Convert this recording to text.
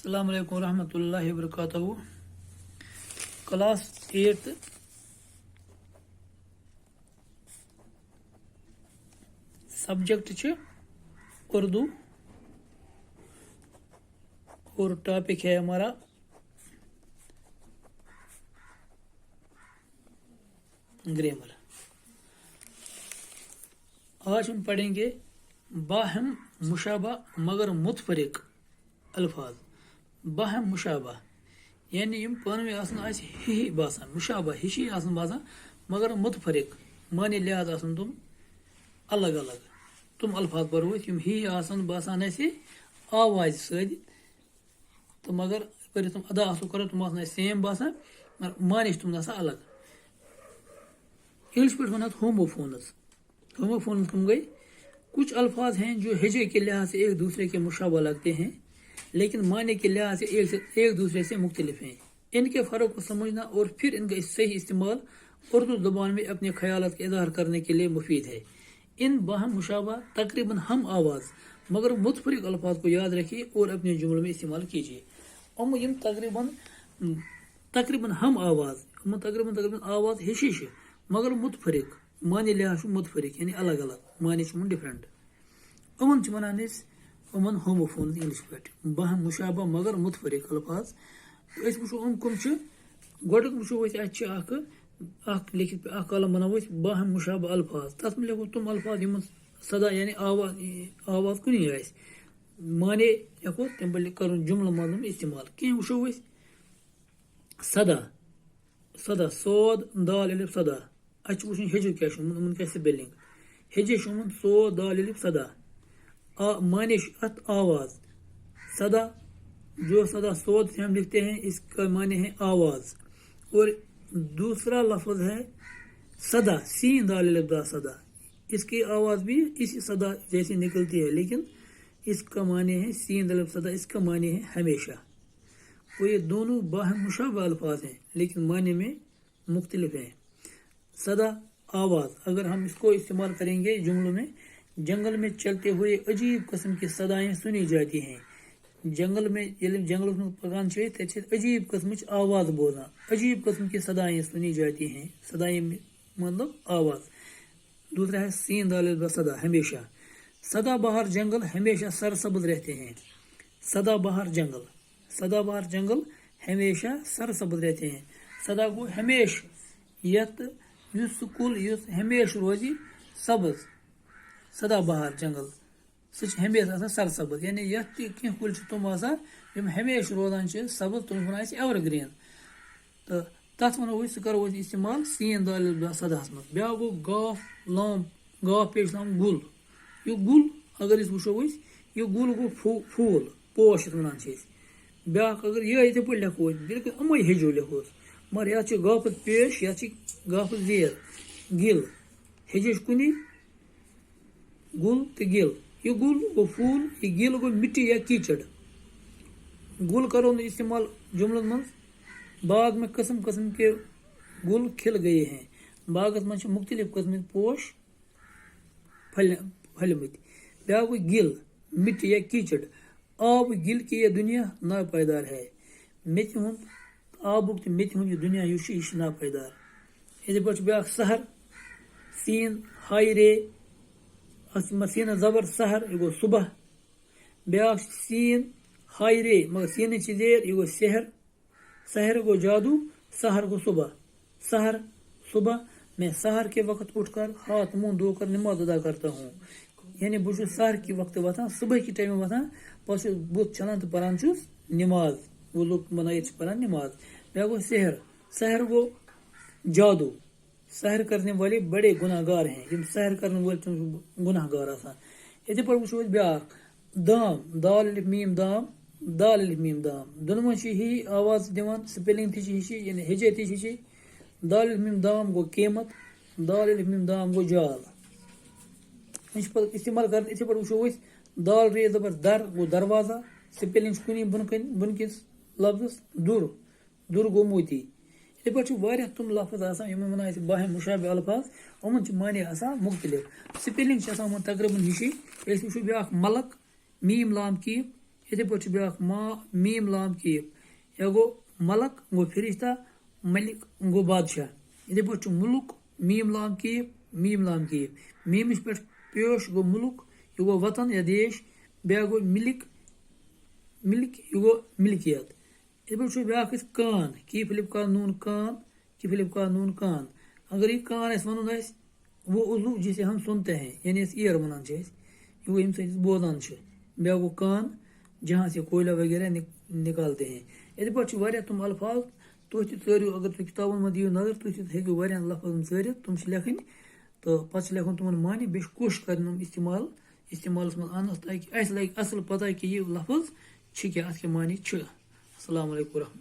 السلام علیکم ورحمۃ اللہ وبرکاتہ. کلاس 8 سبجیکٹ اردو اور ٹاپک ہے ہمارا گرامر. آج ہم پڑھیں گے باہم مشابہ مگر متفرق الفاظ. باہم مشابہ یعنی یم پانوی آسان آسہِ ہی باسان, مشابہ ہشی آسان باسان مگر متفرق معنی لحاظ آسان تم الگ الگ. تم الفاظ پرو یم ہی آسان باسان اسہِ آواز سۭتۍ تو مگر پر تم ادا آسو کرو تم آسان اسہِ سیم باسان مگر معنی تم آسان الگ. انگلش پہ ونات ہوموفونز. ہوموفونز کم گئی کچھ الفاظ ہیں جو ہجے کے لحاظ سے ایک دوسرے کے مشابہ لگتے ہیں لیکن معنی کے لحاظ سے ایک دوسرے سے مختلف ہیں. ان کے فرق کو سمجھنا اور پھر ان کا صحیح استعمال اردو زبان میں اپنے خیالات کا اظہار کرنے کے لیے مفید ہے. ان باہم مشابہ تقریباً ہم آواز مگر متفرق الفاظ کو یاد رکھیے اور اپنے جملوں میں استعمال کیجیے. یم تقریباً ہم آواز تقریباً آواز ہشی مگر متفرق معنی لحاظ متفرق یعنی الگ الگ معنی ڈفرنٹ. ونان امن ہوموفونز انگلش پہ باہم مشابہ مگر متفرق الفاظ. وچو کم گوڈک وچو لکھت کالم بناو باہم مشابہ الفاظ. تک میں لکھو تم الفاظ یم سدا یعنی آواز کنی آس معنی ہیکو تم پہ کرن جملہ معلوم استعمال. کی وچو سدا سود دال الف سدا. اچھا وچن ہجو کیا سپیلنگ ہجے سود دال الف سدا. معنی ات آواز سدا جو سدا سود سے ہم لکھتے ہیں اس کا معنی ہے آواز. اور دوسرا لفظ ہے سدا سین دال الف دا سدا. اس کی آواز بھی اسی سدا جیسی نکلتی ہے لیکن اس کا معنی ہے سین دال الف سدا. اس کا معنی ہے ہمیشہ. وہ یہ دونوں باہم مشابہ الفاظ ہیں لیکن معنی میں مختلف ہیں. سدا آواز اگر ہم اس کو استعمال کریں گے جملوں میں جنگل میں چلتے ہوئے عجیب قسم کی صدائیں سنی جاتی ہیں. جنگل میں جنگل پکان عجیب قسم کی آواز بوزان عجیب قسم کی صدائیں سنی جاتی ہیں. صدائیں مطلب آواز. دوسرا ہے سین دال سدا ہمیشہ. سدا بہار جنگل ہمیشہ سرسبز رہتے ہیں. سدا بہار جنگل ہمیشہ سرسبز رہتے ہیں. سدا گو ہمیش یت کل ہمیش روزی سبز. سدا بہار جنگل سہ ہمیشہ سرسبز یعنی یت کی کل تم آسان ہمیشہ روزان سبز تم ون ایور گرین. تو تک ونو سہ کرو استعمال سین دال سداس مز. بیا گو گاف پیش لام گل. یہ گل اگر وچو یہ گل گو پھول پوش ونان. بیا اگر یہ اتھے پہ لکھو بالکل امے ہجو لکھوس مگر یہ گافت پیش یہ گافت زیر گل ہجش کنی گل تو گل. یہ گل گو پھول یہ گل گو مٹی یا کیچڑ. گل کرو استعمال جملن من باغ میں قسم قسم کے گل کھل گئے ہیں. باغس من مختلف قسم پوش پھلمت. بیا گو گل مٹی یا کیچڑ. آب گل کی یہ دنیا ناپائیدار ہے. مت ہند آبک تو مت ہند یہ دنیا یہ ناپائیدار. یہ پہ بیا سہر سین ہائی رے سین زبر سہر یہ گو صبح. بیا سین ہائی رے مگر سین زیر یہ گو سحر. سحر گو جادو سحر گو صبح. سحر صبح میں سحر کے وقت اٹھ کر ہاتھ منہ دھو کر نماز ادا کرتا ہوں. یعنی بہت سحر کے وقت وتان صبح کے ٹائم وتان پہ بت چھلان تو پران نماز. وہ لوگ بنائے پران نماز. بیا گو سحر. سحر گو جادو. سحر کرنے والے بڑے گناہ گار ہیں. یم سحر کرنے والے گناہ گار آسان. اتھے پہ وچو بیاکھ دام دال الف میم دام دال الف میم دام. دونوں ہی آواز دیوان سپیلنگ تھی ہشی یعنی ہجے تھی ہشی. دال الف میم دام گو قیمت. دال الف میم دام گو جال. استعمال کر اتھے پہ وچو دال رے زبر در گو دروازہ. سپیلنگ کنی بن کس لفظ در گو موتی. اتھے پہ تم لفظ آسان ونان باہم مشابہ الفاظ معنی آسان مختلف. سپیلنگ تقریباً ہشی. وچو بیاکھ ملک میم لام کی یتھے پٲٹھۍ چھُ بیٛاکھ میٖم لام کیٖف یا گوٚو ملک گوٚو فرشتہ ملک گوٚو بادشاہ یتھے پٲٹھۍ چھُ مُلک میٖم لام کیٖف میٖمٕچ پٮ۪ٹھ پیوش گوٚو مُلک یہِ گوٚو وطن یا دیش بیٛاکھ گوٚو مِلک یہِ گوٚو ملکیت یتھے پٲٹھۍ چھُ بیٛاکھ أسۍ کان کی فلپ کا نون کان اگر یہ کان اسہِ وَنُن آسہِ وہ اُردو جسے ہم سنتے ہیں یعنی أسۍ اِیر وَنان چھِ أسۍ یہِ گوٚو ییٚمہِ سۭتۍ أسۍ بوزان چھِ بیٛاکھ گوٚو کان جہاں سے کویلہ وغیرہ نکالتے ہیں یتھے پٲٹھۍ چھِ واریاہ تِم الفاظ تُہۍ تہِ ژٲرِو اگر تُہۍ کِتابن منٛز دِیِو نظر تُہۍ تہِ ہیٚکِو واریاہن لفظن ژٲرِتھ تِم چھِ لیکھٕنۍ تہٕ پتہٕ چھِ لیکھُن تِمن معنی بیٚیہِ چھِ کوٗشِش کَرٕنۍ یِم استعمالس منٛز اَننس تاکہِ اَسہِ لگہِ اصٕل پتہ کہِ یہِ لفظ چھِ کیٛاہ اَتھ کیٛاہ معنی چھِ السلام علیکم ورحمتہ